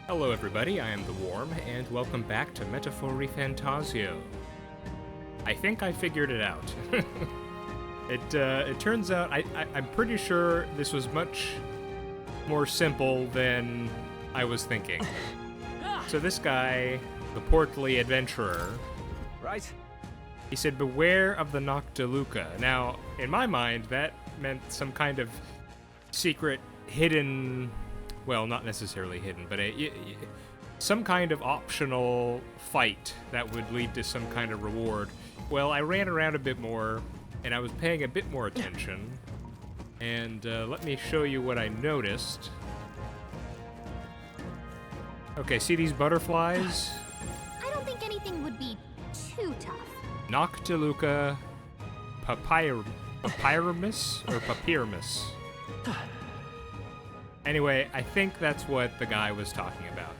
Hello everybody, I am The Worm, and welcome back to Metaphor ReFantazio. I think I figured it out. It turns out I'm pretty sure this was much more simple than I was thinking. So this guy, the portly adventurer, Right? he said, "Beware of the Noctiluca." Now, in my mind, that meant some kind of secret, hidden, well, not necessarily hidden, but some kind of optional fight that would lead to some kind of reward. Well, I ran around a bit more, and I was paying a bit more attention, and let me show you what I noticed. Okay, see these butterflies? I don't think anything would be too tough. Noctiluca papyrus or papyrus. Anyway, I think that's what the guy was talking about.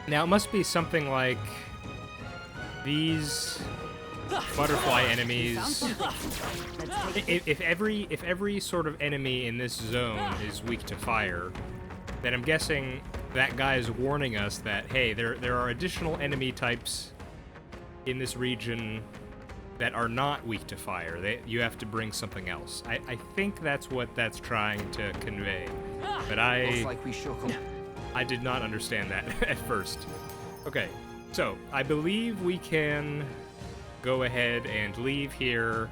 Now, it must be something like these butterfly enemies. If every sort of enemy in this zone is weak to fire, then I'm guessing that guy is warning us that, hey, there are additional enemy types in this region that are not weak to fire. You have to bring something else. I think that's what that's trying to convey. But Looks like we shook 'em. I did not understand that at first. Okay, so I believe we can go ahead and leave here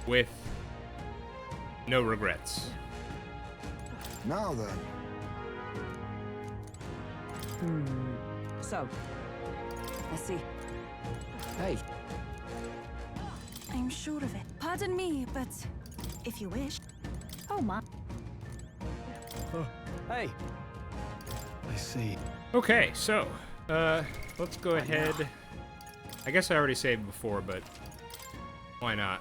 with no regrets. Now then, So, let's see. Hey, I'm sure of it. Pardon me, but if you wish. Oh my. hey. I see. Okay, so, let's go ahead. I guess I already saved before, but why not?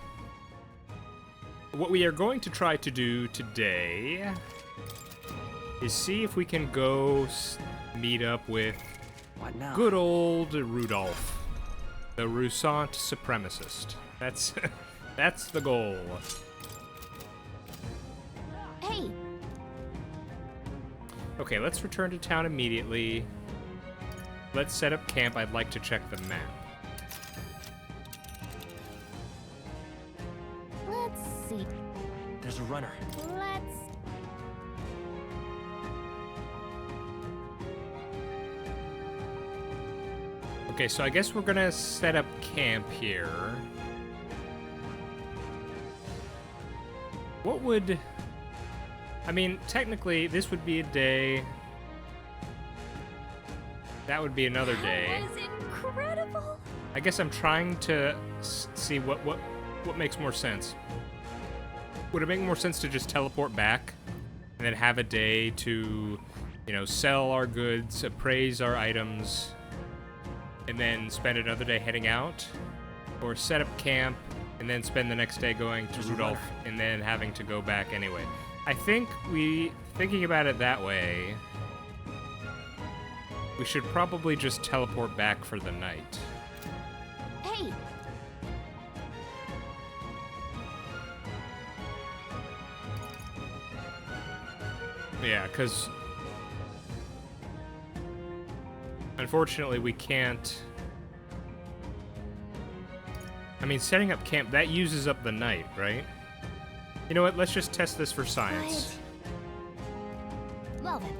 What we are going to try to do today is see if we can go meet up with What now? good old Rudolf, the Rusant supremacist. That's the goal. Hey, Okay, let's return to town immediately. Let's set up camp. I'd like to check the map. let's see. There's a runner. Let's... Okay, so I guess we're gonna set up camp here. What would... I mean, technically, this would be a day. That would be another day. That was incredible! I guess I'm trying to see what makes more sense. Would it make more sense to just teleport back and then have a day to, you know, sell our goods, appraise our items, and then spend another day heading out? Or set up camp and then spend the next day going to Rudolf and then having to go back anyway? I think thinking about it that way, we should probably just teleport back for the night. Hey, Yeah, because unfortunately we can't. I mean, setting up camp, that uses up the night, right? You know what? Let's just test this for science. right. Well then.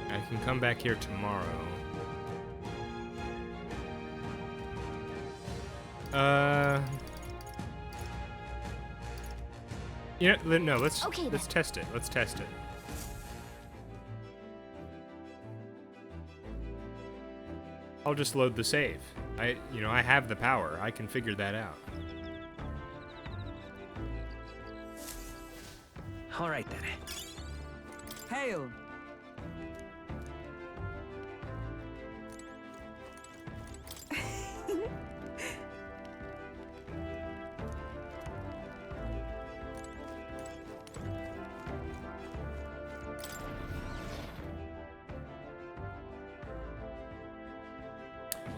I can come back here tomorrow. You know, no, let's Okay, let's then. test it. Let's test it. I'll just load the save. I have the power. I can figure that out. All right then. Hail.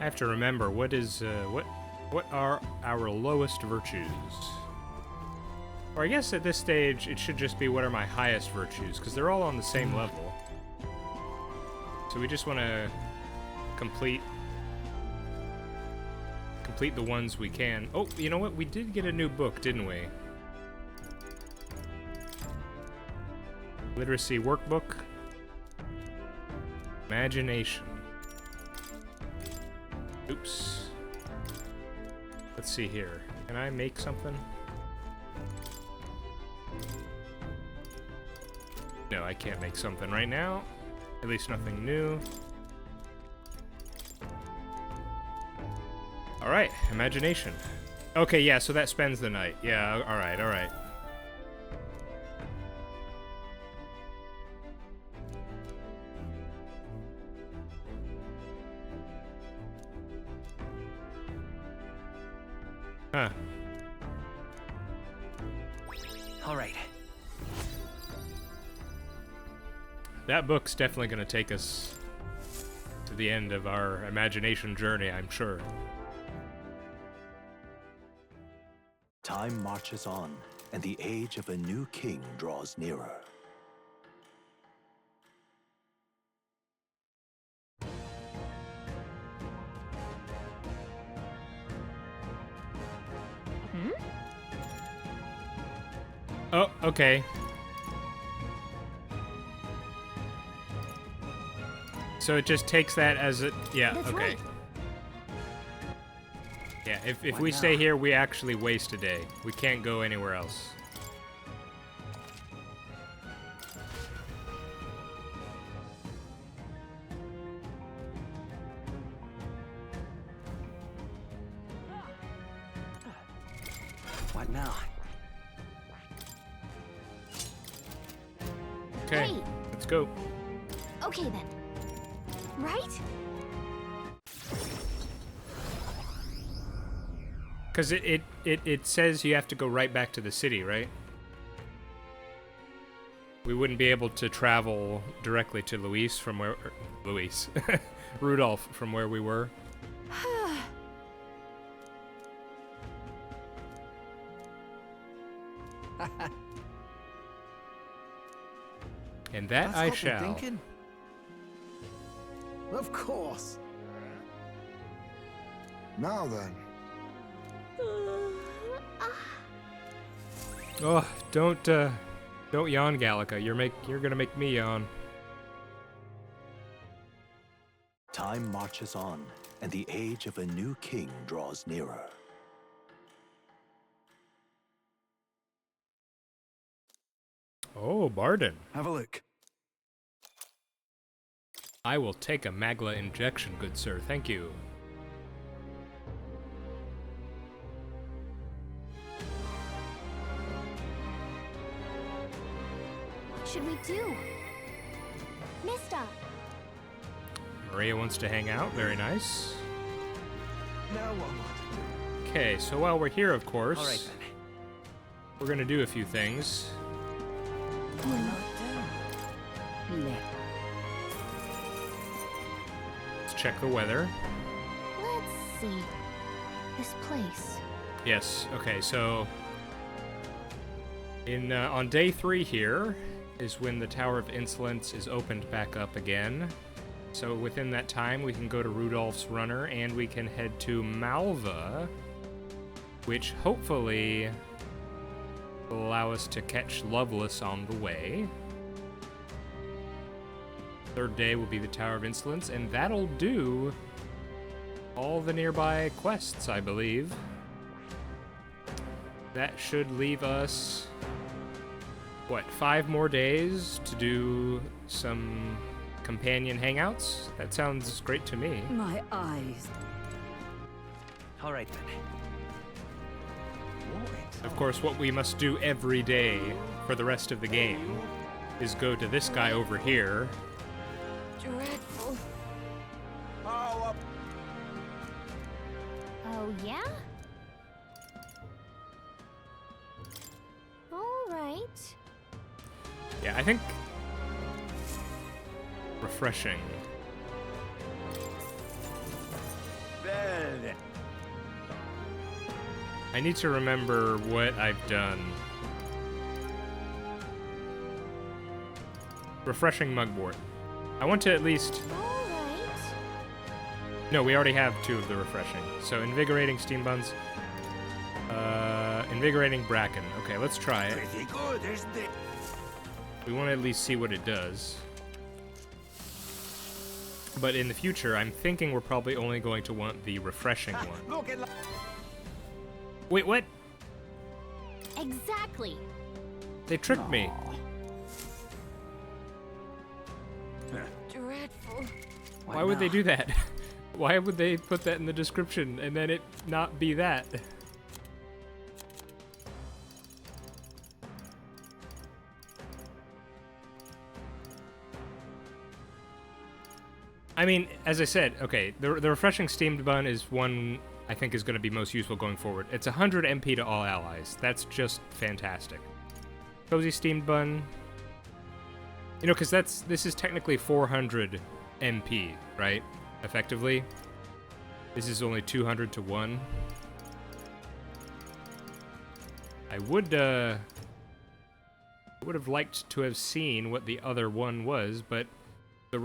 I have to remember what are our lowest virtues? Or I guess at this stage it should just be what are my highest virtues, because they're all on the same level. So we just want to complete the ones we can. Oh, you know what? We did get a new book, didn't we? Literacy workbook. Imagination. Oops. Let's see here. Can I make something? No, I can't make something right now. At least nothing new. Alright, imagination. Okay, yeah, so that spends the night. Yeah, alright, alright. Huh. All right. That book's definitely going to take us to the end of our imagination journey, I'm sure. Time marches on, and the age of a new king draws nearer. Oh, okay. So it just takes that as a... Yeah, That's okay. right. Yeah, if What we now? stay here, we actually waste a day. We can't go anywhere else. What now? Okay, Hey. let's go. Okay then. Right? Because it says you have to go right back to the city, right? We wouldn't be able to travel directly to Luis from where... Luis. Rudolph from where we were. And that That's I what we're shall. thinking. Of course. Now then. Oh, don't yawn, Gallica. You're gonna make me yawn. Time marches on, and the age of a new king draws nearer. Oh, Barden. Have a look. I will take a Magla injection, good sir. Thank you. What should we do? Mister. Maria wants to hang out. Very nice. Now what? Okay, so while we're here, of course, All right then. we're gonna do a few things. Let's check the weather. Let's see. This place. Yes. Okay. So, on day 3 here is when the Tower of Insolence is opened back up again. So within that time, we can go to Rudolph's Runner and we can head to Malva, which hopefully will allow us to catch Loveless on the way. Third day will be the Tower of Insolence, and that'll do all the nearby quests, I believe. That should leave us, what, 5 more days to do some companion hangouts? That sounds great to me. My eyes. All right then. Of course, what we must do every day for the rest of the game is go to this guy over here. Dreadful. Oh, Oh, yeah? All right. Yeah, I think refreshing. I need to remember what I've done. Refreshing mugwort. I want to at least... Alright. No, we already have 2 of the refreshing. So invigorating steam buns. Invigorating bracken. Okay, let's try it. Pretty good, isn't it? We want to at least see what it does. But in the future, I'm thinking we're probably only going to want the refreshing one. Look at Wait, what? Exactly. They tricked me. Dreadful. Why would they do that? Why would they put that in the description and then it not be that? I mean, as I said, okay, the refreshing steamed bun is one I think is going to be most useful going forward. It's 100 MP to all allies. That's just fantastic. Cozy steamed bun. You know, because this is technically 400 MP, right? Effectively. This is only 200 to 1. I would have liked to have seen what the other one was, but the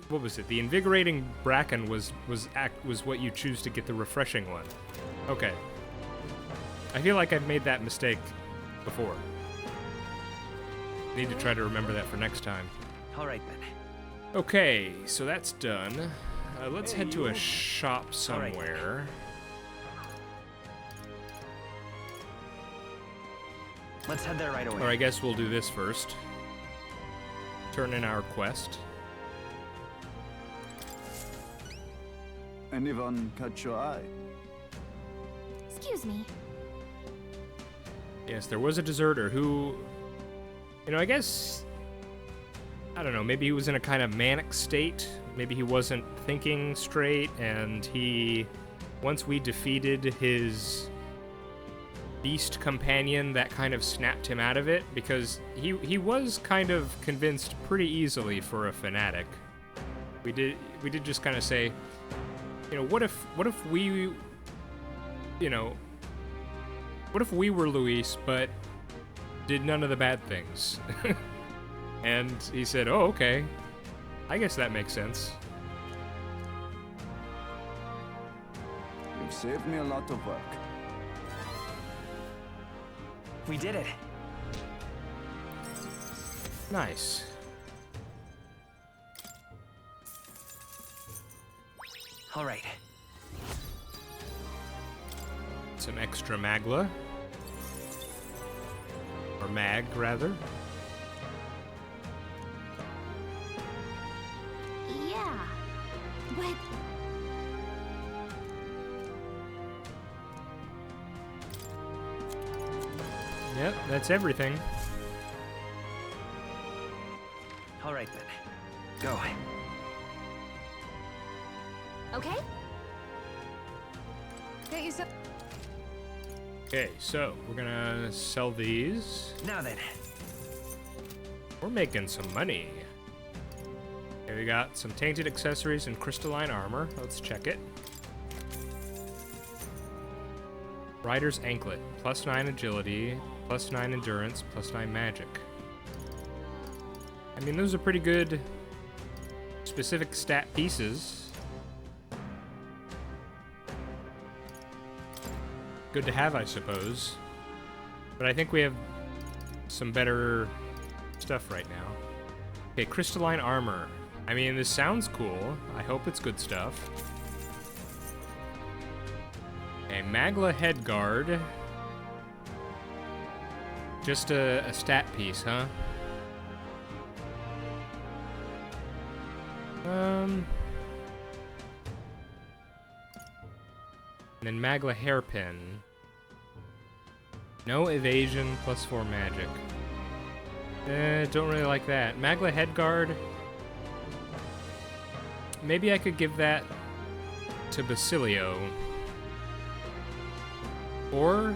what was it? The invigorating bracken was what you choose to get the refreshing one. Okay. I feel like I've made that mistake before. Need to try to remember that for next time. All right then. Okay, so that's done. Let's head to a shop All right. somewhere. Let's head there right away. Or I guess we'll do this first. Turn in our quest. Anyone catch your eye? Excuse me. Yes, there was a deserter who... You know, I guess... I don't know, maybe he was in a kind of manic state. Maybe he wasn't thinking straight, and he... Once we defeated his beast companion, that kind of snapped him out of it, because he was kind of convinced pretty easily for a fanatic. We did just kind of say, you know, what if we, you know, what if we were Luis, but did none of the bad things? And he said, oh, okay. I guess that makes sense. You've saved me a lot of work. We did it. Nice. All right. Some extra magla. Or mag, rather. Yeah. But Yep, that's everything. All right then. Go. okay. Get you some. Okay, so we're gonna sell these. Now then. We're making some money. Okay, we got some tainted accessories and crystalline armor. Let's check it. Rider's anklet, +9 agility, +9 endurance, +9 magic. I mean, those are pretty good specific stat pieces. Good to have, I suppose. But I think we have some better stuff right now. Okay, crystalline armor. I mean, this sounds cool. I hope it's good stuff. Okay, Magla head guard. Just a stat piece, huh? And then Magla hairpin. No evasion, +4 magic. Don't really like that. Magla headguard. Maybe I could give that to Basilio. Or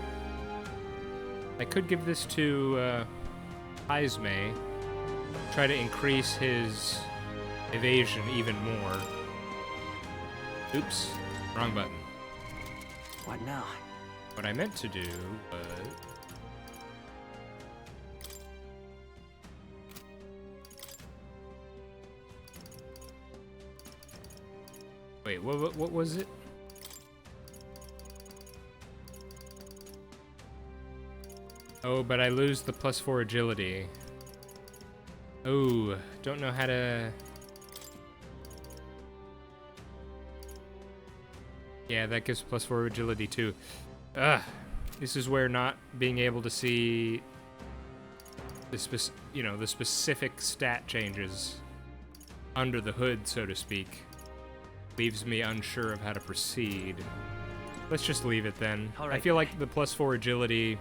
I could give this to Ismay. Try to increase his evasion even more. Oops, wrong button. What now? What I meant to do was... Wait, what was it? Oh, but I lose the +4 agility. Oh, don't know how to... Yeah, that gives +4 agility too. Ugh. This is where not being able to see the the specific stat changes under the hood, so to speak, leaves me unsure of how to proceed. Let's just leave it then. All right. I feel like the +4 agility,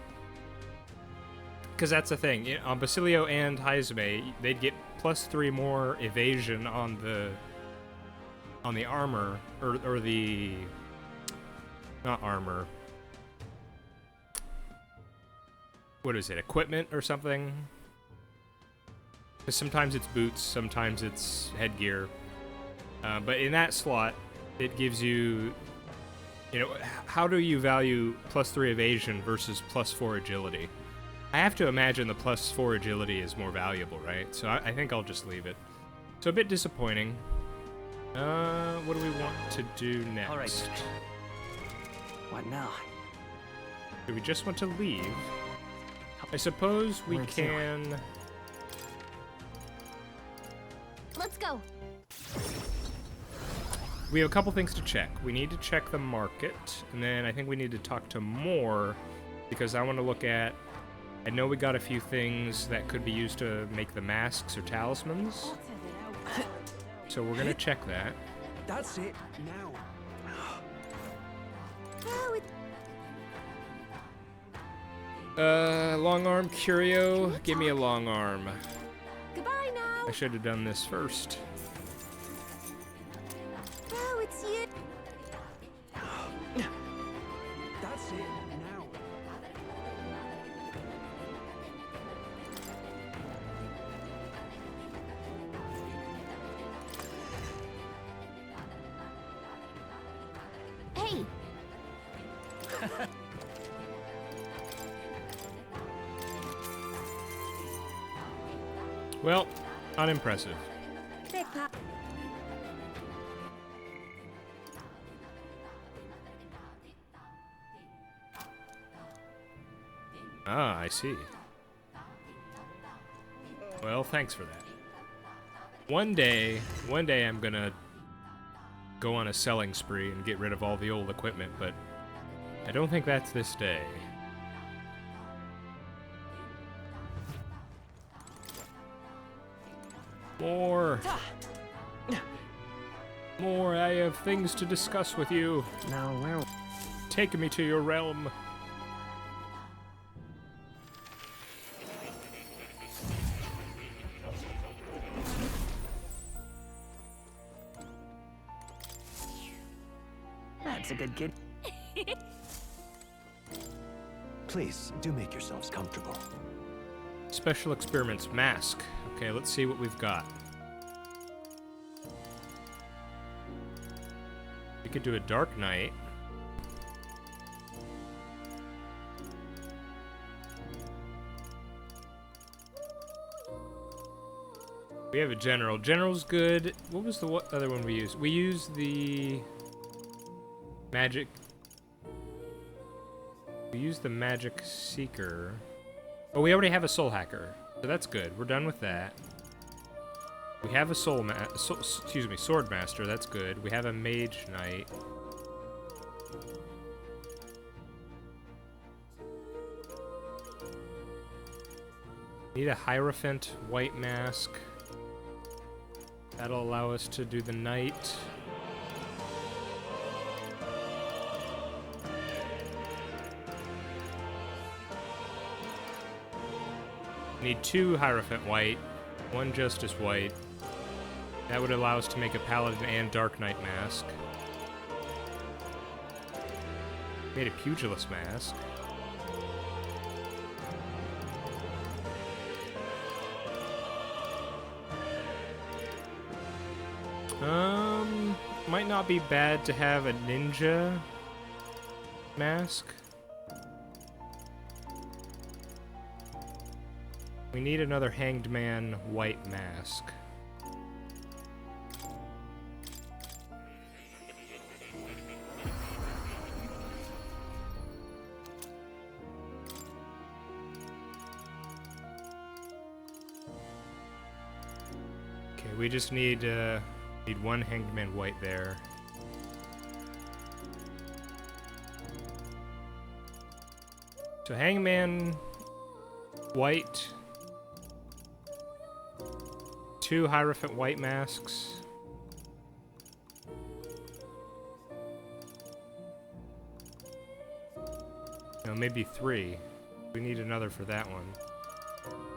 because that's the thing. On Basilio and Haizme, they'd get +3 more evasion on the armor, or the... Not armor. What is it? Equipment or something? Because sometimes it's boots, sometimes it's headgear. But in that slot, it gives you... how do you value +3 evasion versus +4 agility? I have to imagine the +4 agility is more valuable, right? So I think I'll just leave it. So a bit disappointing. What do we want to do next? All right. What now? Do we just want to leave? I suppose we Where to? can... Let's go. We have a couple things to check. We need to check the market, and then I think we need to talk to Moore, because I want to look at... I know we got a few things that could be used to make the masks or talismans, so we're gonna check that. That's it. Now. Oh, it's Long arm curio. Give me a long arm. goodbye now. I should have done this first. Oh, it's you. That's it. Now. Hey, Well, unimpressive. big pop. Ah, I see. Well, thanks for that. One day I'm gonna go on a selling spree and get rid of all the old equipment, but I don't think that's this day. More! More, I have things to discuss with you. Now where? Take me to your realm. That's a good kid. Please, do make yourselves comfortable. Special experiments, mask. Okay, let's see what we've got. We could do a dark night. We have a general. General's good. What was the other one we used? We used the magic. We used the magic seeker. Oh, we already have a soul hacker, so that's good. We're done with that. We have a sword master. That's good. We have a mage knight. Need a Hierophant white mask. That'll allow us to do the knight. Need 2 Hierophant white, 1 Justice white. That would allow us to make a Paladin and Dark Knight mask. Made a Pugilist mask. Might not be bad to have a ninja mask. We need another Hanged Man white mask. Okay, we just need one Hanged Man white there. So Hangman white, 2 Hierophant white masks. No, maybe 3. We need another for that one.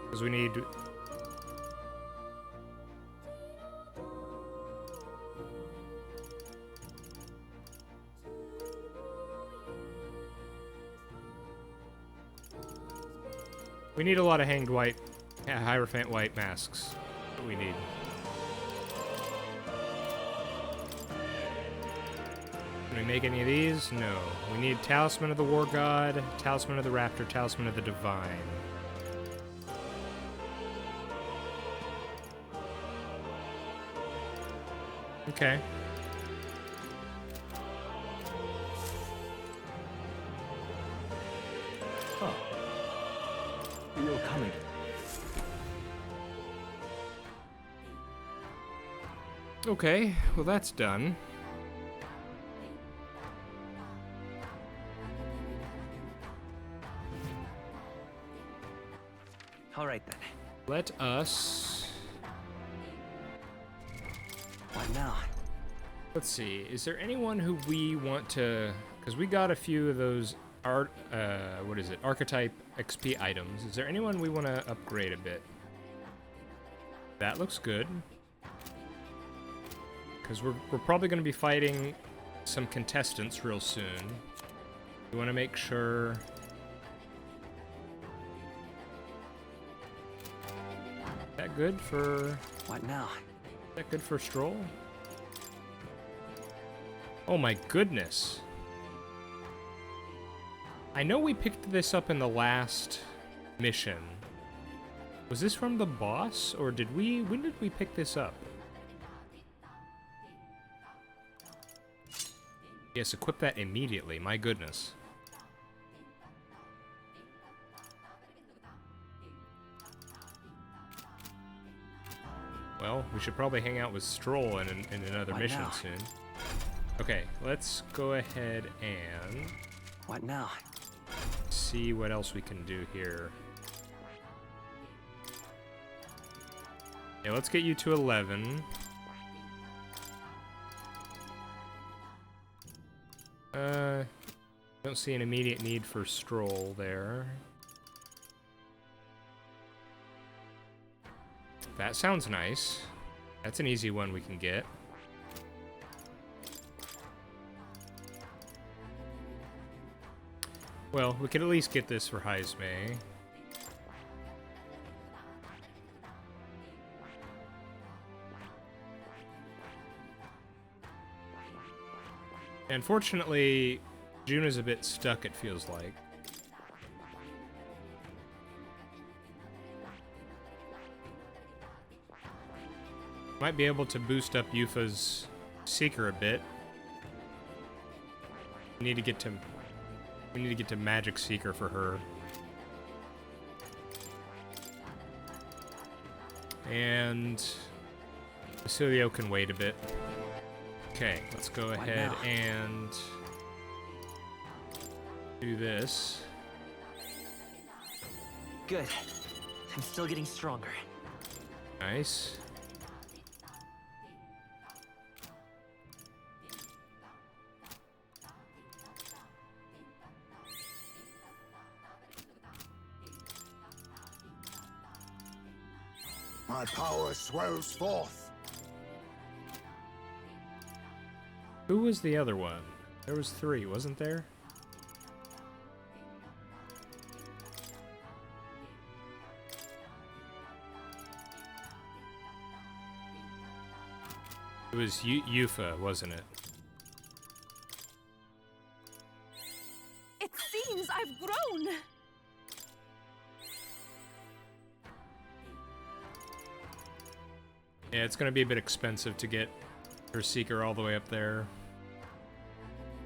Because we need... We need a lot of hanged white, Hierophant white masks. That's what we need. Can we make any of these? No. We need Talisman of the War God, Talisman of the Raptor, Talisman of the Divine. Okay. Oh. You're coming. Okay, well that's done. All right then. Let us... What now? Let's see, is there anyone who we want to... Because we got a few of those archetype XP items. Is there anyone we want to upgrade a bit? That looks good. Because we're probably going to be fighting some contestants real soon. We want to make sure... Is that good for... What now? Is that good for Stroll? Oh my goodness. I know we picked this up in the last mission. Was this from the boss, or did we... When did we pick this up? Yes, equip that immediately, my goodness. Well, we should probably hang out with Stroll in another What mission now? soon. Okay, let's go ahead and What now? see what else we can do here. Yeah, let's get you to 11. Don't see an immediate need for Stroll there. That sounds nice. That's an easy one we can get. Well, we could at least get this for Heismay. Unfortunately, June is a bit stuck, it feels like. Might be able to boost up Yufa's Seeker a bit. We need to get to Magic Seeker for her. And Basilio can wait a bit. Okay, let's go ahead now? and do this. Good. I'm still getting stronger. Nice. My power swells forth. Who was the other one? There was 3, wasn't there? It was Yufa, wasn't it? It seems I've grown. Yeah, it's gonna be a bit expensive to get her Seeker all the way up there.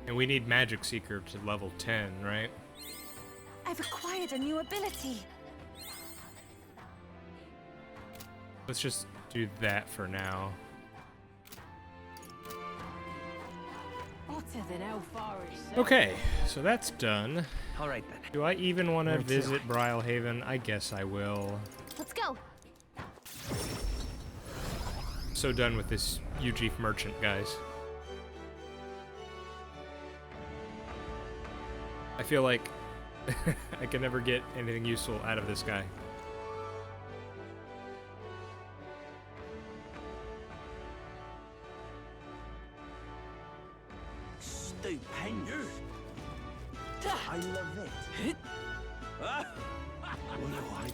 And we need Magic Seeker to level 10, right? I've acquired a new ability. Let's just do that for now. Okay, so that's done. All right then. Do I even want to Where to? visit Brylehaven? I guess I will. Let's go. So done with this Ujeef merchant, guys. I feel like I can never get anything useful out of this guy. Stupendous. I love it.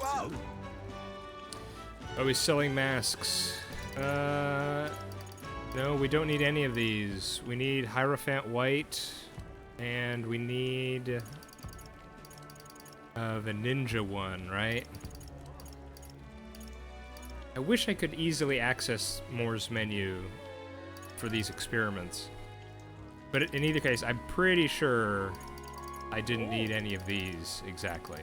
Wow. Oh, he's selling masks. No, we don't need any of these. We need Hierophant White, and we need the ninja one, right? I wish I could easily access Moore's menu for these experiments. But in either case, I'm pretty sure I didn't need any of these exactly.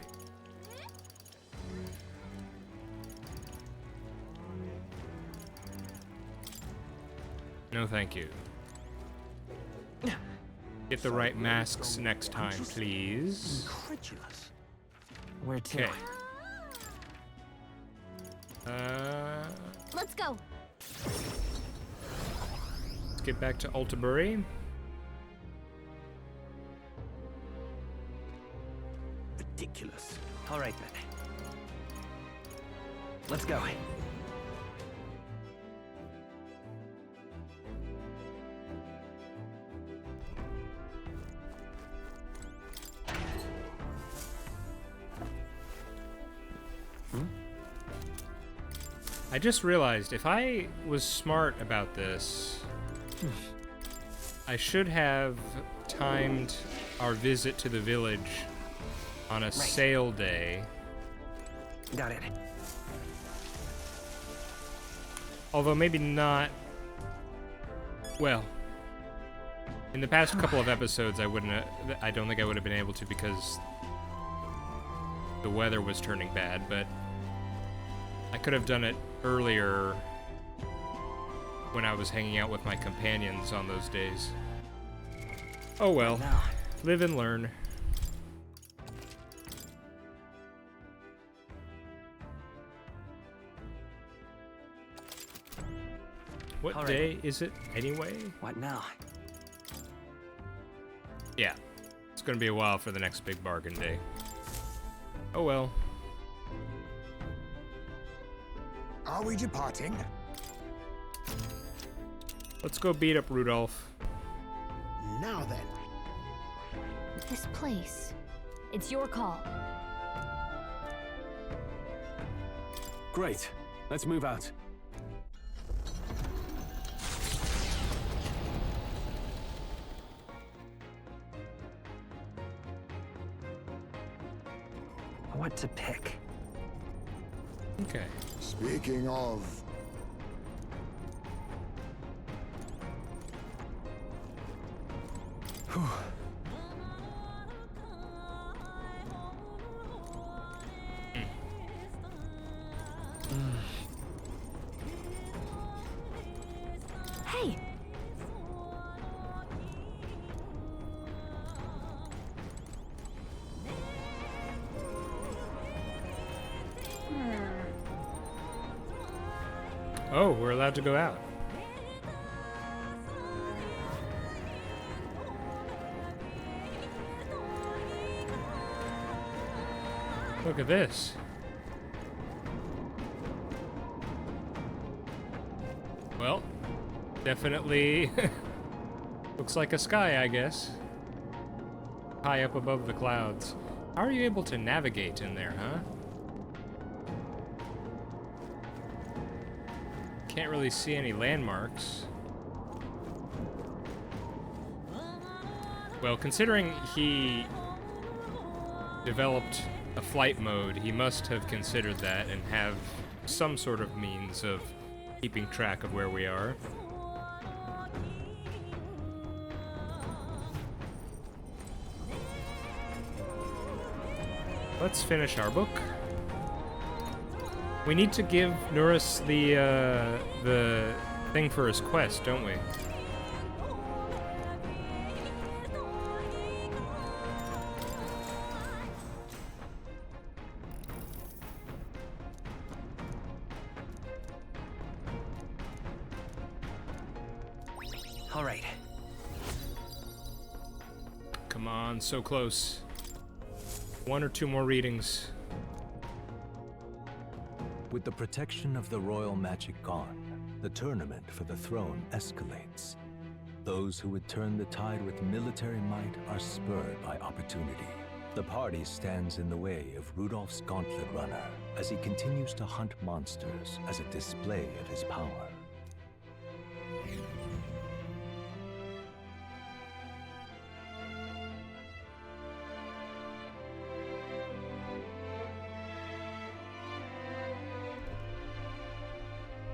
No, thank you. Get the right masks next time, please. Incredulous. Where to? Okay. Let's go. Let's get back to Altabury. Ridiculous. All right then. Let's go. I just realized if I was smart about this, I should have timed our visit to the village on a sale day. Got it. Although maybe not. Well, in the past couple of episodes, I don't think I would have been able to because the weather was turning bad, but I could have done it earlier when I was hanging out with my companions on those days. Oh well, Now. live and learn. What All right. day is it anyway? What now? Yeah, it's gonna be a while for the next big bargain day. Oh well. Are we departing? Let's go beat up Rudolph. Now then. This place. It's your call. Great. Let's move out. What to pick? Okay. Speaking of, Hey, Oh, we're allowed to go out. Look at this. Well, definitely looks like a sky, I guess. High up above the clouds. How are you able to navigate in there, huh? Can't really see any landmarks. Well, considering he developed a flight mode, he must have considered that and have some sort of means of keeping track of where we are. Let's finish our book. We need to give Neuras the thing for his quest, don't we? All right. Come on, so close. 1 or 2 more readings. With the protection of the royal magic gone, the tournament for the throne escalates. Those who would turn the tide with military might are spurred by opportunity. The party stands in the way of Rudolf's gauntlet runner as he continues to hunt monsters as a display of his power.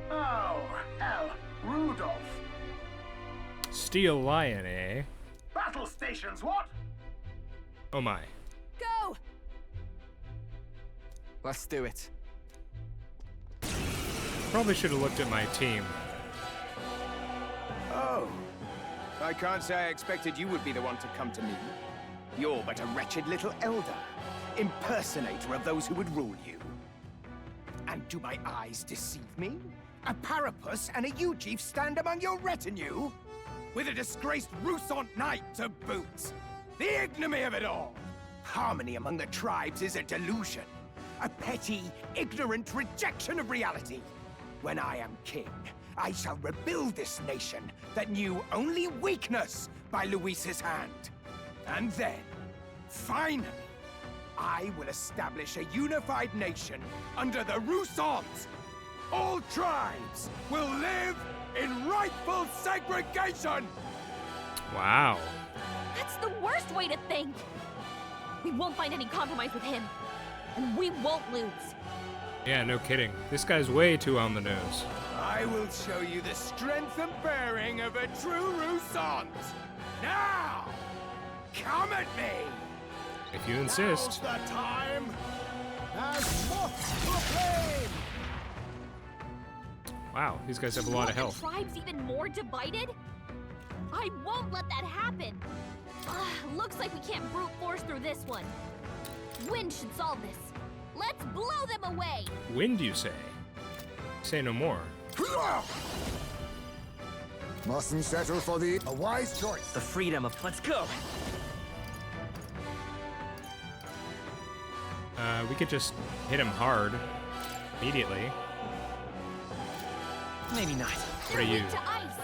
Oh, hell, Rudolph. Steel Lion, eh? Battle stations, what? Oh my. Go! Let's do it. Probably should have looked at my team. Oh. I can't say I expected you would be the one to come to me. You're but a wretched little elder, impersonator of those who would rule you. And do my eyes deceive me? A Parapus and a Uchief stand among your retinue? With a disgraced Rusant knight to boot! The ignominy of it all! Harmony among the tribes is a delusion. A petty, ignorant rejection of reality. When I am king, I shall rebuild this nation that knew only weakness by Luis's hand. And then, finally, I will establish a unified nation under the Rusant. All tribes will live in rightful segregation! Wow. That's the worst way to think. We won't find any compromise with him. And we won't lose. Yeah, no kidding. This guy's way too on the nose. I will show you the strength and bearing of a true Rusant. Now, come at me! If you insist. Now's the time. As moth to a flame. Wow, these guys have a lot of health. The tribes even more divided? I won't let that happen. Looks like we can't brute force through this one. Wind should solve this. Let's blow them away. Wind, you say? Say no more. Mustn't settle for a wise choice. The freedom of... Let's go! We could just hit him hard immediately. Maybe not. What are you? Weak to ice.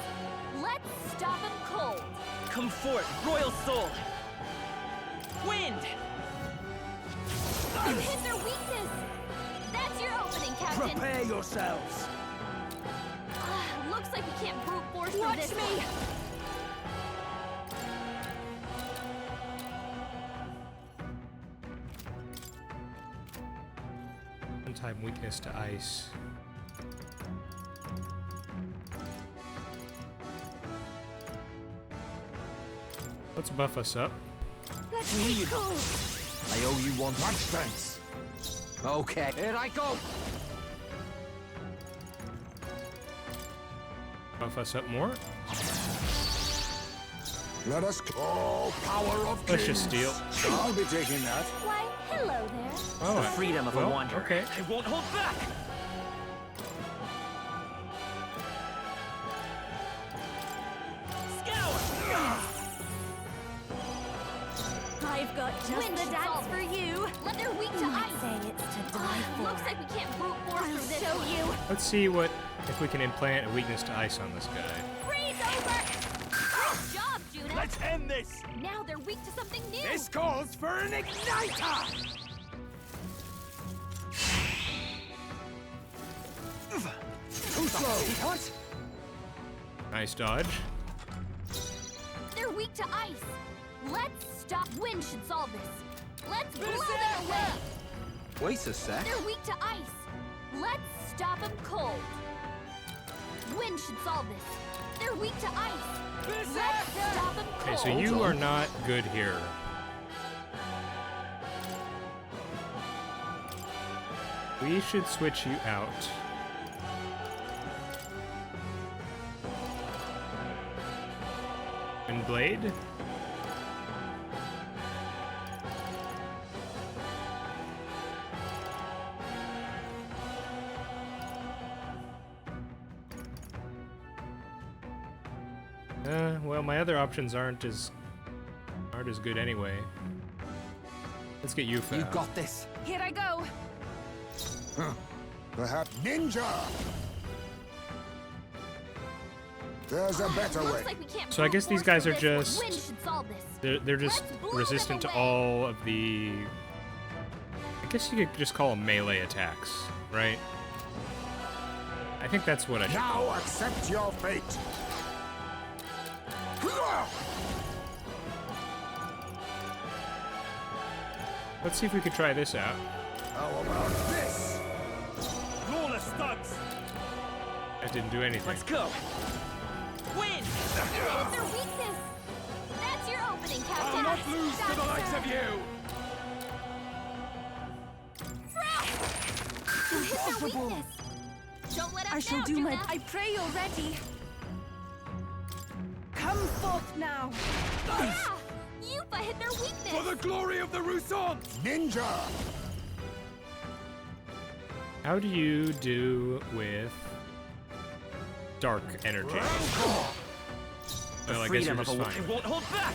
Let's stop them cold. Come forth, royal soul! Wind! You hit their weakness. That's your opening, Captain. Prepare yourselves! Looks like we can't brute force through Watch this me! one. One-time weakness to ice. Let's buff us up. Let's be cool! I owe you one. Much thanks. Okay, here I go! Buff us up more. Let us go. Power of Let's kings. just steal. I'll be taking that. Why, hello there. Oh, The freedom of a well, wanderer. Okay. I won't hold back! I've got just Wind the should dance solve for this. you! Let their weak to I ice. say it's to die for. Looks like we can't brute force I'll through this show one. you! Let's see if we can implant a weakness to ice on this guy. Freeze over! Good job, Judas. Let's end this! Now they're weak to something new. This calls for an igniter! Too slow. What? Nice dodge. They're weak to ice. Let's stop. Wind should solve this. Let's blow them away. Wait a sec. They're weak to ice. Let's stop them cold. Wind should solve this. They're weak to ice. Let's stop them Okay, so cold. you are not good here. We should switch you out. And Blade? Well, my other options aren't as good anyway. Let's get Yufa. You out. got this. Here I go. Perhaps ninja. There's a better way. Looks like we can't So I brute guess these force guys through are this one. just- Wind should solve this. They're just Let's blow them resistant to away. all of the. I guess you could just call them melee attacks, right? I think that's what I should. Now accept your fate. Let's see if we could try this out. How about this? Lawless thugs. That didn't do anything. Let's go. Wind. Hit their weakness. That's your opening, Captain. lose to the likes of you. You hit their weakness. Don't let up I shall now, do my. Juna. I pray you're ready. Come forth now. Yeah! Yufa hit their weakness. glory of the Roussan. Ninja. How do you do with dark energy? Well, I guess you're just fine. won't hold back.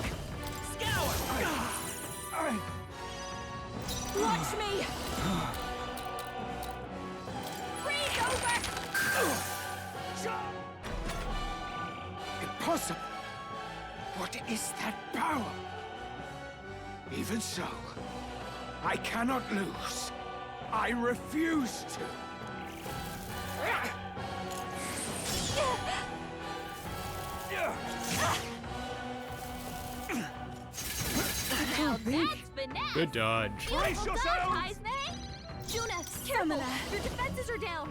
Scour. Watch me. Freeze over. Impossible! What is that power? Even so, I cannot lose. I refuse to. Now that's finesse. Good dodge. Beautiful dodge, Heisman. Juna, careful. Stamina. Your defenses are down.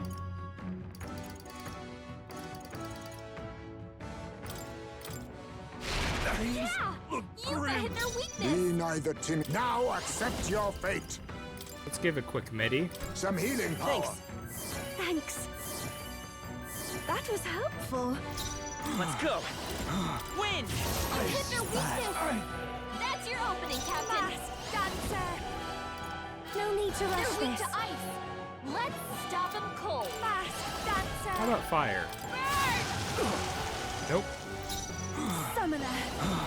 Yeah! Yufa hit their Be weakness. neither timid. Now accept your fate. Let's give a quick medi. Some healing power. Thanks. That was helpful. Let's go. Wind. You hit their weakness. That's your opening, Captain. Masked dancer. No need to rush They're weak this. to ice. Let's stop them cold. Masked dancer. How about fire? Nope. Summoner.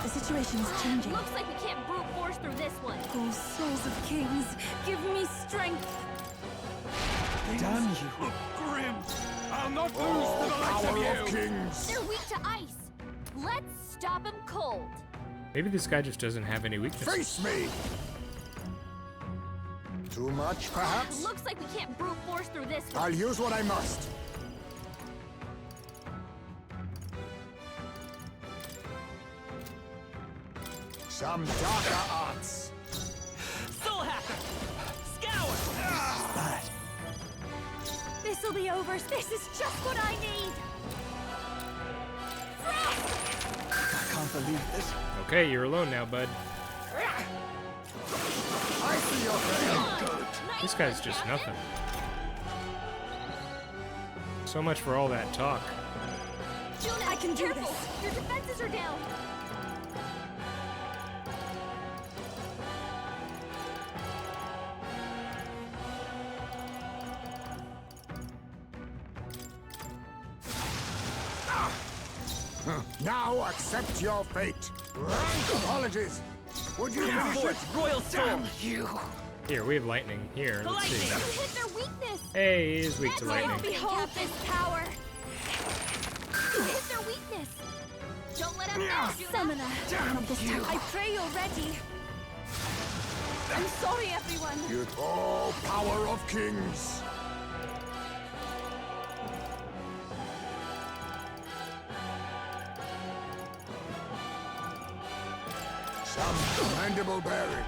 The situation's changing. Looks like we can't brute force through this one. Oh, souls of kings, give me strength. Damn you! Grim. I'll not Oh, power of kings. They're weak to ice. Let's stop them cold. Maybe this guy just doesn't have any weaknesses. Face me. Too much, perhaps? Looks like we can't brute force through this one. I'll use what I must. Some darker arts. Soul hacker. Scour. This'll be over. This is just what I need. I can't believe this. Okay, you're alone now, bud. I see your fate. Nice This guy's work, just Captain. nothing. So much for all that talk. Juna, I can do careful. this. Your defenses are down. Now accept your fate. Apologies. Would you finish it? Royal soul. Here, we have lightning. Here, let's You see. hit their weakness. Hey, he is weak That's to your lightning. opening, Behold Captain. this power. You hit their weakness. Don't let up now, Juna. Summoner. Not this time. I pray you're ready. I'm sorry, everyone. Oh, power of kings. Some commendable bearing.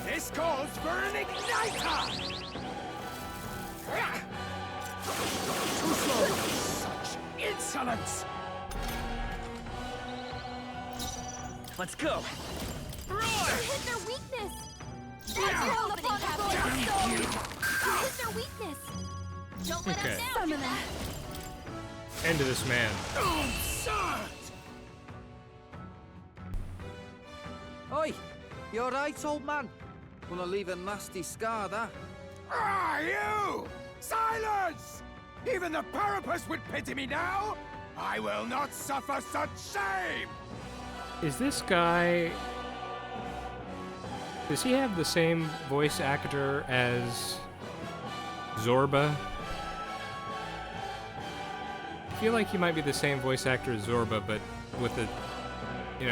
This calls for an igniter! Too slow! Such insolence! Let's go. You hit their weakness! That's your opening, Captain! You hit their weakness! Don't let Okay. us down! Summon them. End of this man. Oi, you alright, old man? Gonna leave a nasty scar, that. Ah, you! Silence! Even the Parapus would pity me now! I will not suffer such shame! Is this guy... Does he have the same voice actor as Zorba? I feel like he might be the same voice actor as Zorba, but with a,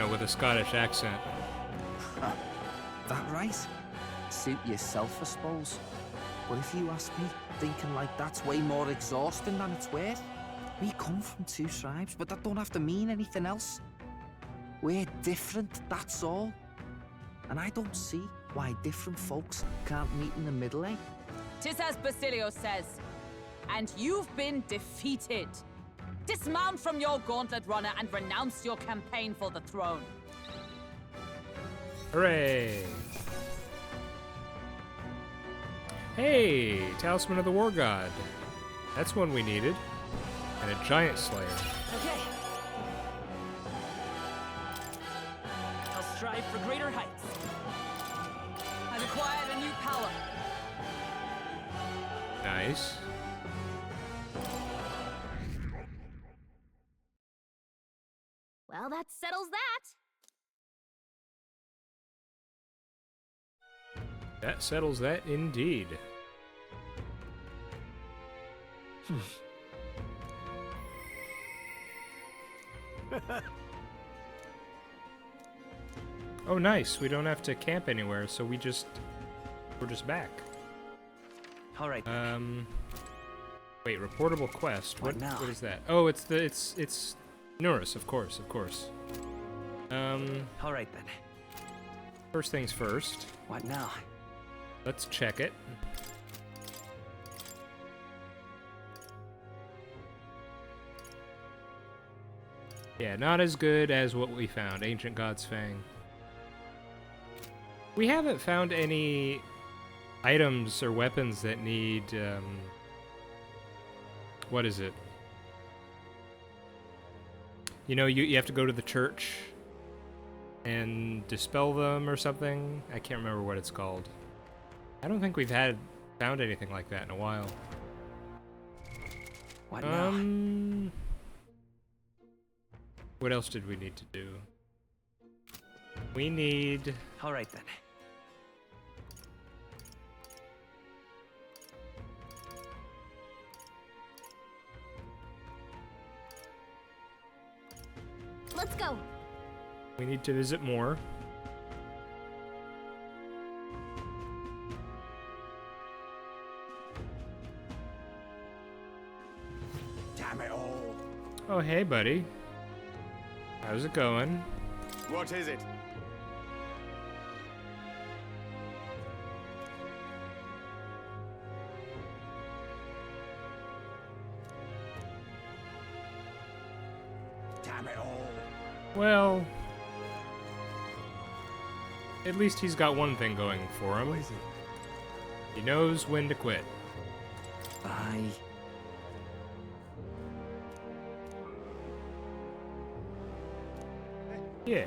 with a Scottish accent. That right? Suit yourself, I suppose. But if you ask me, thinking like that's way more exhausting than it's worth. We come from two tribes, but that don't have to mean anything else. We're different, that's all. And I don't see why different folks can't meet in the middle, eh? Tis as Basilio says. And you've been defeated. Dismount from your gauntlet runner and renounce your campaign for the throne. Hooray! Hey, Talisman of the War God. That's one we needed. And a Giant Slayer. Okay. I'll strive for greater heights. I've acquired a new power. Nice. Well, that settles that. That settles that indeed. Oh, nice. We don't have to camp anywhere, so we're just back. All right. Wait, reportable quest. What now? What is that? Oh, it's Neuras, of course. All right then. First things first. What now? Let's check it. Yeah, not as good as what we found, Ancient God's Fang. We haven't found any items or weapons that need, what is it? You have to go to the church and dispel them or something. I can't remember what it's called. I don't think we've found anything like that in a while. What now? What else did we need to do? We need... All right then. Let's go. We need to visit more. Damn it all! Oh, hey, buddy. How's it going? What is it? Damn it all! Well, at least he's got one thing going for him. He knows when to quit. Bye. Yeah.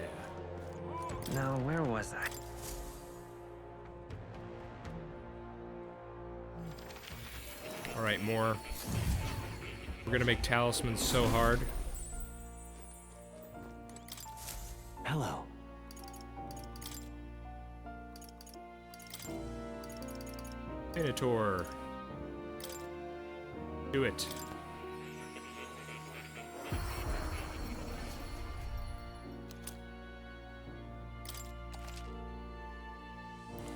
Now, where was I? Alright, more. We're gonna make talismans so hard. Hello. Minotaur. Do it.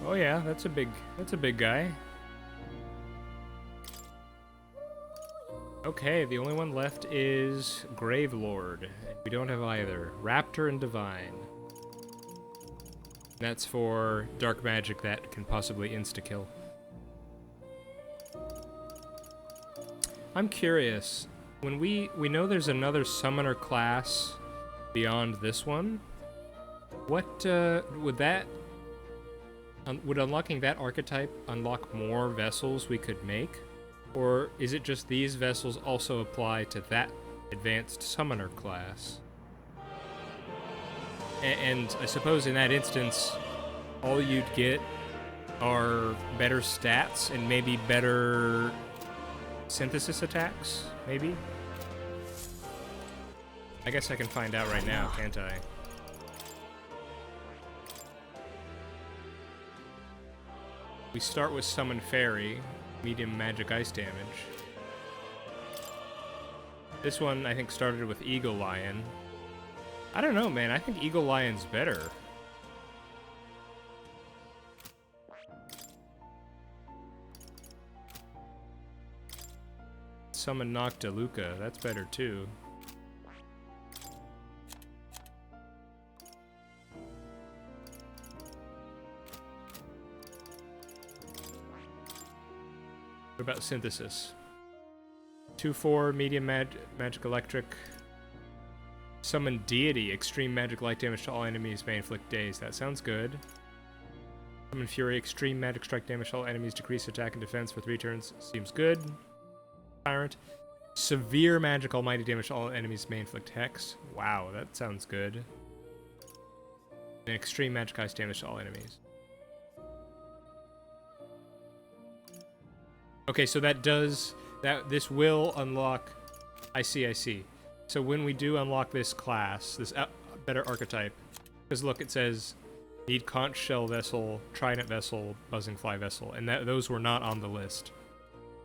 Oh yeah, that's a big guy. Okay, the only one left is Gravelord. We don't have either. Raptor and Divine. That's for dark magic that can possibly insta-kill. I'm curious. When we know there's another summoner class beyond this one, what would that would unlocking that archetype unlock more vessels we could make, or is it just these vessels also apply to that advanced summoner class? And I suppose in that instance, all you'd get are better stats and maybe better synthesis attacks, maybe? I guess I can find out right now, can't I? We start with Summon Fairy, medium magic ice damage. This one, I think, started with Eagle Lion. I don't know, man. I think Eagle Lion's better. Summon Noctiluca. That's better, too. What about Synthesis? 2/4, medium magic electric. Summon Deity, extreme magic light damage to all enemies may inflict daze. That sounds good. Summon Fury, extreme magic strike damage to all enemies, decrease attack and defense for 3 turns. Seems good. Tyrant. Severe magic almighty damage to all enemies may inflict hex. Wow, that sounds good. And extreme magic ice damage to all enemies. Okay, so this will unlock. I see. So when we do unlock this class, this better archetype, because look, it says need conch shell vessel, trident vessel, buzzing fly vessel, and those were not on the list.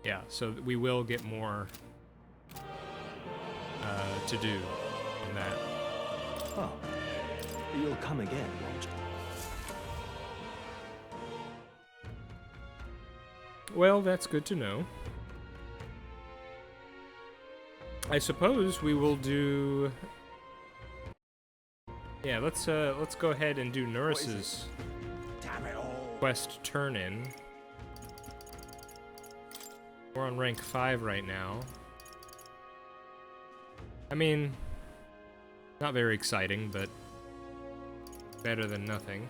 Yeah, so we will get more to do in that. Oh, you'll come again, won't you? Well, that's good to know. I suppose we will do. Yeah, let's go ahead and do Neuras' quest turn-in. We're on rank 5 right now. I mean, not very exciting, but better than nothing.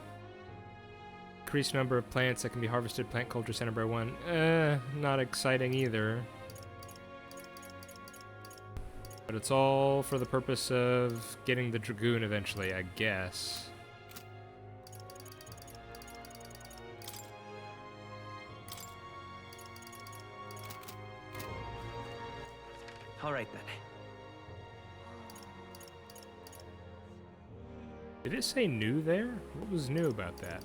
Increased number of plants that can be harvested, plant culture center by 1. Not exciting either. But it's all for the purpose of getting the Dragoon eventually, I guess. All right then. Did it say new there? What was new about that?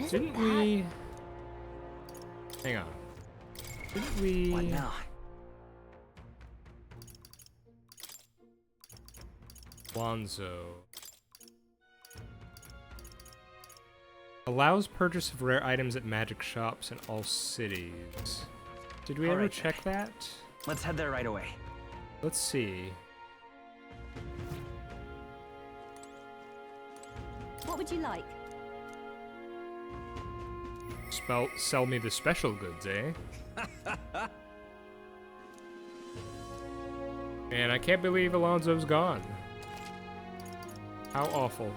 Didn't we... Hang on. Didn't we... What now? Lonzo. Allows purchase of rare items at magic shops in all cities. Did we ever check that? Let's head there right away. Let's see. What would you like? Sell me the special goods, eh? Man, I can't believe Alonzo's gone. How awful.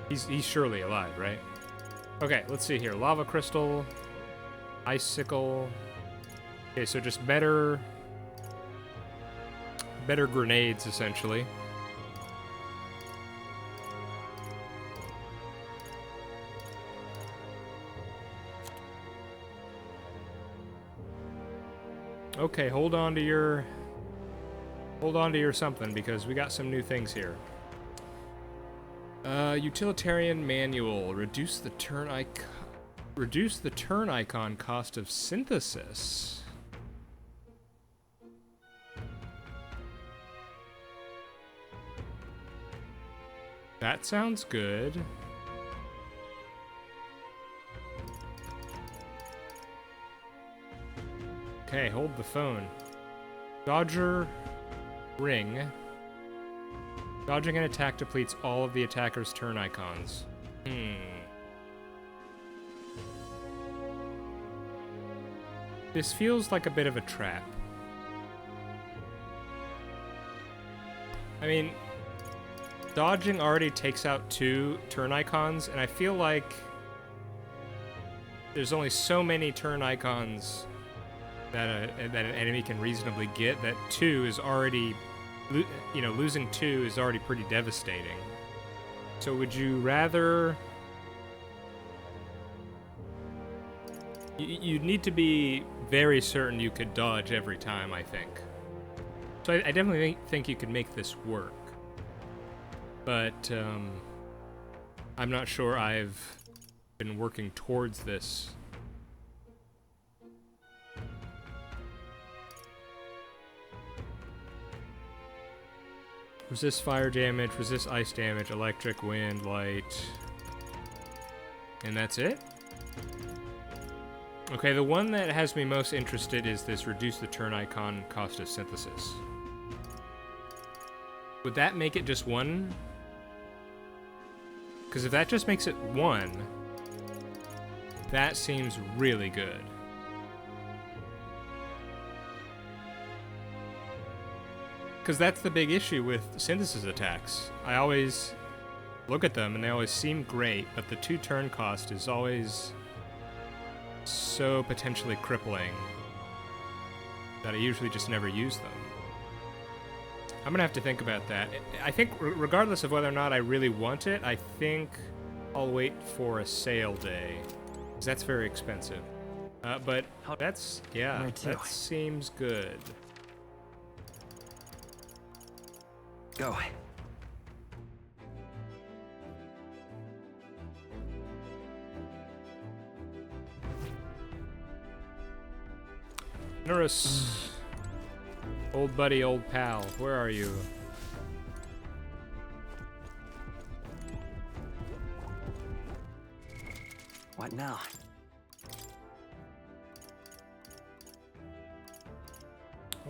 He's surely alive, right? Okay, let's see here. Lava crystal, icicle. Okay, so just better grenades, essentially. Okay, hold on to your something, because we got some new things here. Utilitarian manual. Reduce the turn icon cost of synthesis. That sounds good. Okay, hold the phone. Dodger ring. Dodging an attack depletes all of the attacker's turn icons. This feels like a bit of a trap. I mean, dodging already takes out 2 turn icons, and I feel like there's only so many turn icons that an enemy can reasonably get, that 2 is already, you know, losing 2 is already pretty devastating. So would you rather... You'd need to be very certain you could dodge every time, I think. So I definitely think you could make this work. But I'm not sure I've been working towards this. Resist fire damage, resist ice damage, electric, wind, light. And that's it? Okay, the one that has me most interested is this reduce the turn icon cost of synthesis. Would that make it just 1? Because if that just makes it 1, that seems really good. Because that's the big issue with synthesis attacks. I always look at them and they always seem great, but the 2 turn cost is always so potentially crippling that I usually just never use them. I'm gonna have to think about that. I think regardless of whether or not I really want it, I think I'll wait for a sale day, because that's very expensive. But that's, yeah, that seems good. Go. Neuras, old buddy, old pal, where are you? What now?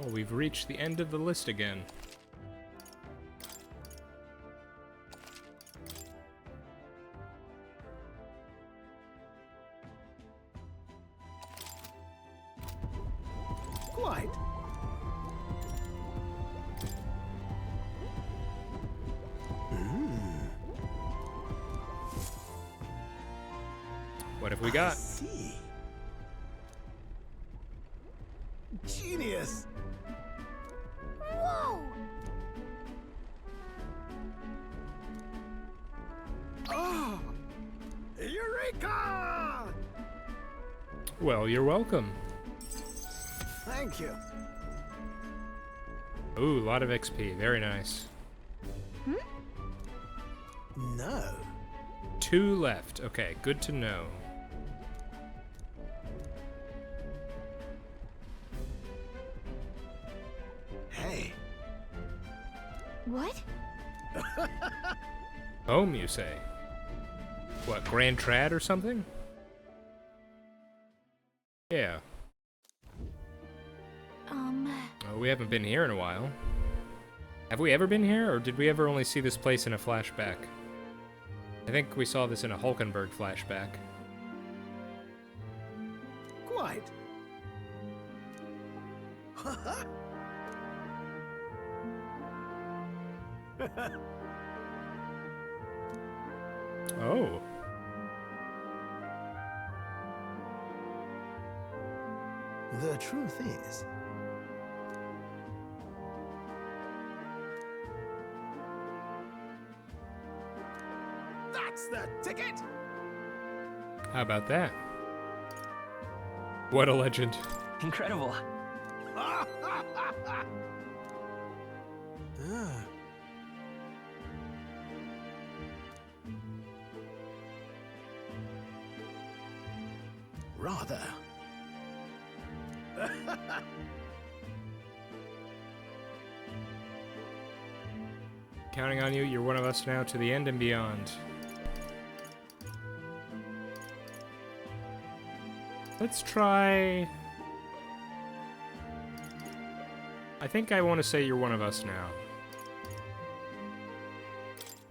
Oh, we've reached the end of the list again. Quite. What have we got? See. Genius. Whoa! Oh! Eureka! Well, you're welcome. Thank you. Ooh, a lot of XP. Very nice. No. 2 left. Okay, good to know. Hey. What? Home, you say? What, Grand Trad or something? Yeah. Oh, we haven't been here in a while. Have we ever been here, or did we ever only see this place in a flashback? I think we saw this in a Hulkenberg flashback. Quite. Oh. The truth is, that's the ticket. How about that? What a legend. Incredible. Rather. Counting on you, you're one of us now to the end and beyond. Let's try... I think I want to say you're one of us now.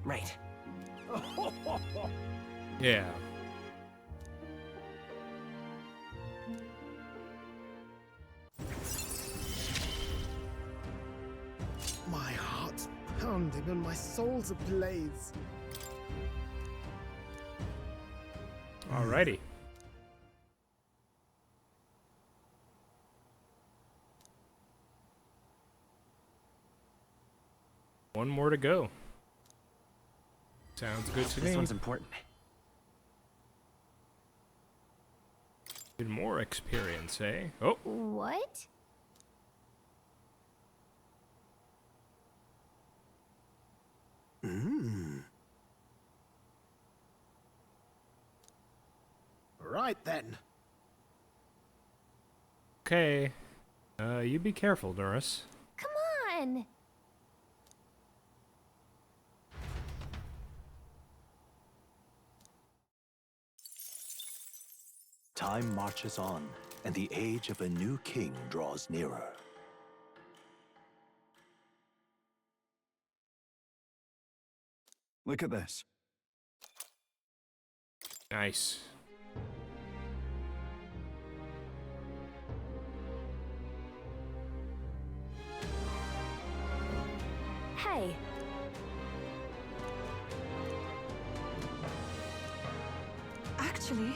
Right. Yeah. pounding and my soul's ablaze. Alrighty. One more to go. Sounds good to me. This one's important. Even more experience, eh? Oh. What? Right then. Okay. You be careful, Neuras. Come on! Time marches on, and the age of a new king draws nearer. Look at this. Nice. Hey. Actually,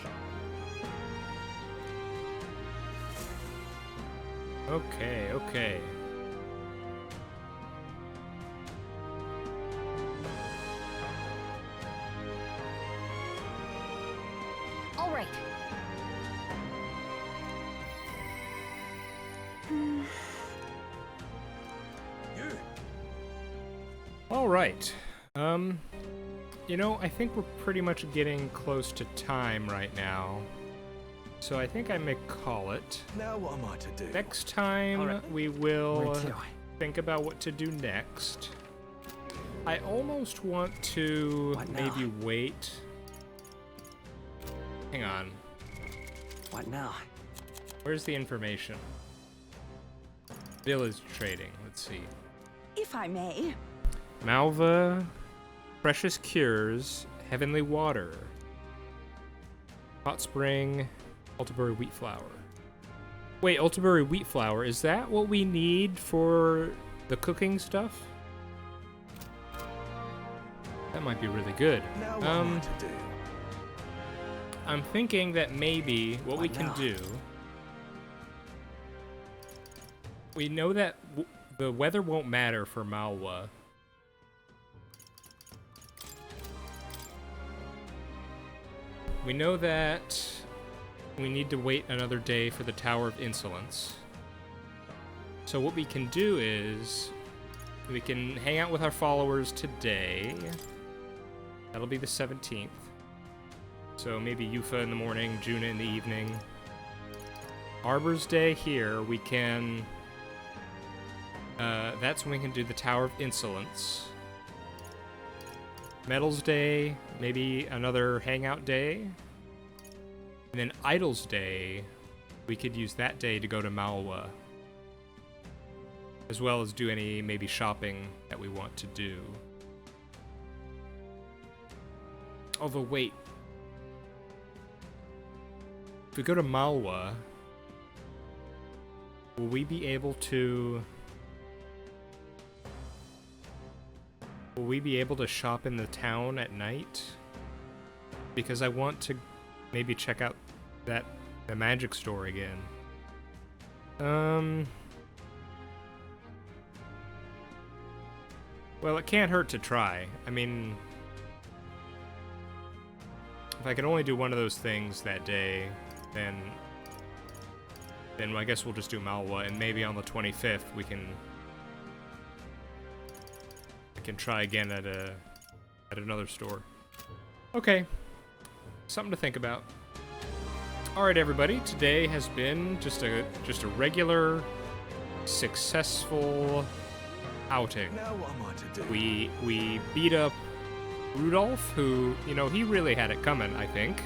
Okay, okay. All right. All right. You know, I think we're pretty much getting close to time right now. So I think I may call it. Now what am I to do? Next time Alright. we will Where to? think about what to do next. I almost want to What now? maybe wait. Hang on. What now? Where's the information? Village trading. Let's see. if I may. Malva, precious cures, heavenly water, hot spring, Altaberry wheat flour. Wait, Altaberry wheat flour, is that what we need for the cooking stuff? That might be really good. Now what am I to do? I'm thinking that maybe what we can now? do. We know that the weather won't matter for Malwa. We know that we need to wait another day for the Tower of Insolence. So what we can do is we can hang out with our followers today. That'll be the 17th. So maybe Yufa in the morning, Juna in the evening. Arbor's Day here, we can... that's when we can do the Tower of Insolence. Metals Day, maybe another hangout day. And then Idols Day, we could use that day to go to Malwa. As well as do any maybe shopping that we want to do. Although wait. If we go to Malwa, will we be able to... Will we be able to shop in the town at night? Because I want to maybe check out the magic store again. Well, it can't hurt to try. I mean, if I can only do one of those things that day, then I guess we'll just do Malwa, and maybe on the 25th we can try again at another store. Okay, something to think about. All right, everybody. Today has been just a regular, successful outing. Now what am I to do? We beat up Rudolf, who, you know, he really had it coming, I think.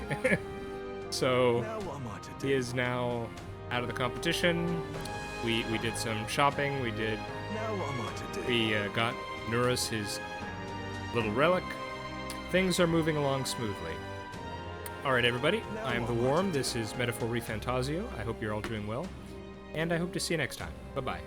So Now what am I to do? he is now out of the competition. We did some shopping. Now what am I to do? We got Neuras his little relic. Things are moving along smoothly. All right, everybody. I am the Worm. This is Metaphor ReFantazio. I hope you're all doing well, and I hope to see you next time. Bye-bye.